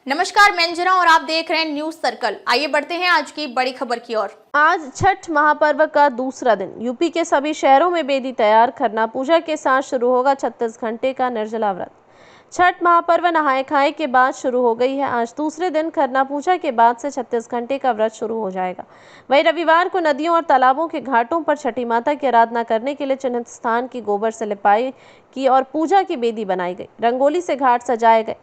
नमस्कार, मैं अंजना और आप देख रहे हैं न्यूज सर्कल। आइए बढ़ते हैं आज की बड़ी खबर की ओर। आज छठ महापर्व का दूसरा दिन यूपी के सभी शहरों में बेदी तैयार, खरना पूजा के साथ शुरू होगा 36 घंटे का निर्जला व्रत। छठ महापर्व नहाए खाए के बाद शुरू हो गई है। आज दूसरे दिन खरना पूजा के बाद से 36 घंटे का व्रत शुरू हो जाएगा। वहीं रविवार को नदियों और तालाबों के घाटों पर छठी माता की आराधना करने के लिए चिन्हित स्थान की गोबर से लिपाई की और पूजा की बेदी बनाई गई। रंगोली से घाट सजाए गए।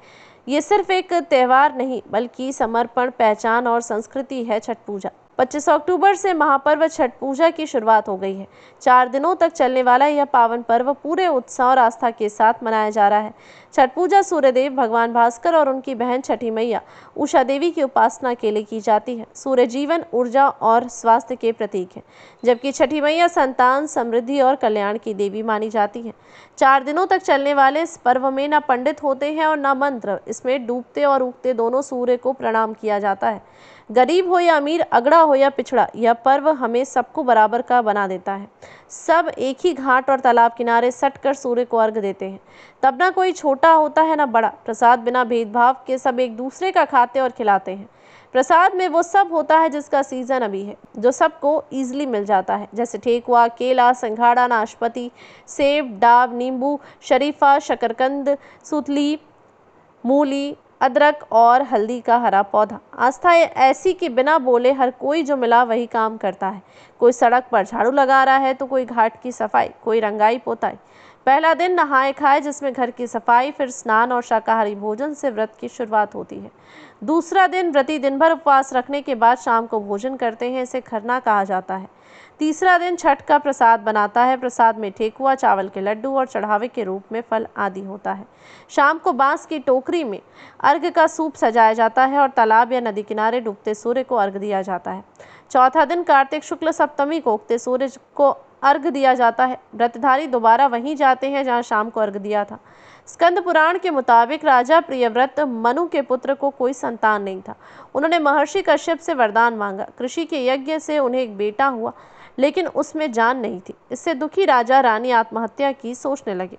ये सिर्फ एक त्यौहार नहीं बल्कि समर्पण, पहचान और संस्कृति है। छठ पूजा 25 अक्टूबर से महापर्व छठ पूजा की शुरुआत हो गई है। 4 दिनों तक चलने वाला यह पावन पर्व पूरे उत्साह और आस्था के साथ मनाया जा रहा है। छठ पूजा सूर्यदेव भगवान भास्कर और उनकी बहन छठी मैया उषा देवी की उपासना के लिए की जाती है। सूर्य जीवन, ऊर्जा और स्वास्थ्य के प्रतीक है, जबकि छठी मैया संतान, समृद्धि और कल्याण की देवी मानी जाती है। 4 दिनों तक चलने वाले इस पर्व में न पंडित होते हैं और न मंत्र। इसमें डूबते और उगते दोनों सूर्य को प्रणाम किया जाता है। गरीब हो या अमीर, अगड़ा हो या पिछड़ा, यह पर्व हमें सबको बराबर का बना देता है। सब एक ही घाट और तालाब किनारे सटकर सूर्य को अर्घ देते हैं। तब ना कोई छोटा होता है ना बड़ा। प्रसाद बिना भेदभाव के सब एक दूसरे का खाते और खिलाते हैं। प्रसाद में वो सब होता है जिसका सीजन अभी है, जो सबको ईजिली मिल जाता है, जैसे ठेकुआ, केला, संघाड़ा, नाशपाती, सेब, डाब, नींबू, शरीफा, शकरकंद, सूतली, मूली, अदरक और हल्दी का हरा पौधा। आस्था ऐसी कि बिना बोले हर कोई जो मिला वही काम करता है। कोई सड़क पर झाड़ू लगा रहा है तो कोई घाट की सफाई, कोई रंगाई पोताई। पहला दिन नहाए खाए, जिसमें घर की सफाई, फिर स्नान और शाकाहारी भोजन से व्रत की शुरुआत होती है। दूसरा दिन व्रती दिन भर उपवास रखने के बाद शाम को भोजन करते हैं। इसे खरना कहा जाता है। तीसरा दिन छठ का प्रसाद बनाता है। प्रसाद में ठेकुआ, चावल के लड्डू और चढ़ावे के रूप में फल आदि होता है। शाम को बांस की टोकरी में अर्घ का सूप सजाया जाता है और तालाब या नदी किनारे डूबते सूर्य को अर्घ दिया जाता है। चौथा दिन कार्तिक शुक्ल सप्तमी को उगते सूर्य को अर्घ दिया जाता है। व्रतधारी दोबारा वहीं जाते हैं जहां शाम को अर्घ दिया था। स्कंद पुराण के मुताबिक राजा प्रियव्रत मनु के पुत्र को कोई संतान नहीं था। उन्होंने महर्षि कश्यप से वरदान मांगा। कृषि के यज्ञ से उन्हें एक बेटा हुआ, लेकिन उसमें जान नहीं थी। इससे दुखी राजा रानी आत्महत्या की सोचने लगे।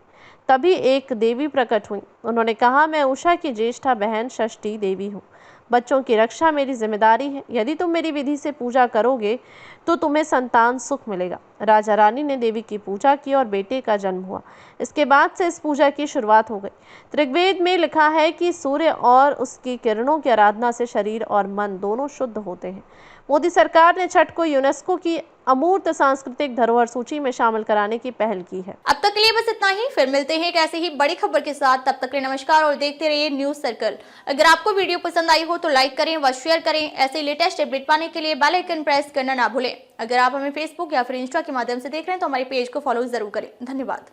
तभी एक देवी प्रकट हुई। उन्होंने कहा, मैं उषा की ज्येष्ठा बहन षष्ठी देवी हूँ। बच्चों की रक्षा मेरी जिम्मेदारी है। यदि तुम मेरी विधि से पूजा करोगे तो तुम्हें संतान सुख मिलेगा। राजा रानी ने देवी की पूजा की और बेटे का जन्म हुआ। इसके बाद से इस पूजा की शुरुआत हो गई। ऋग्वेद में लिखा है कि सूर्य और उसकी किरणों की आराधना से शरीर और मन दोनों शुद्ध होते हैं। मोदी सरकार ने छठ को यूनेस्को की अमूर्त सांस्कृतिक धरोहर सूची में शामिल कराने की पहल की है। अब तक के लिए बस इतना ही। फिर मिलते हैं एक ऐसे ही बड़ी खबर के साथ। तब तक के लिए नमस्कार और देखते रहिए न्यूज सर्कल। अगर आपको वीडियो पसंद आई हो तो लाइक करें व शेयर करें। ऐसे लेटेस्ट अपडेट पाने के लिए बेल आइकन प्रेस करना ना भूलें। अगर आप हमें फेसबुक या फिर इंस्टा के माध्यम से देख रहे हैं तो हमारे पेज को फॉलो जरूर करें। धन्यवाद।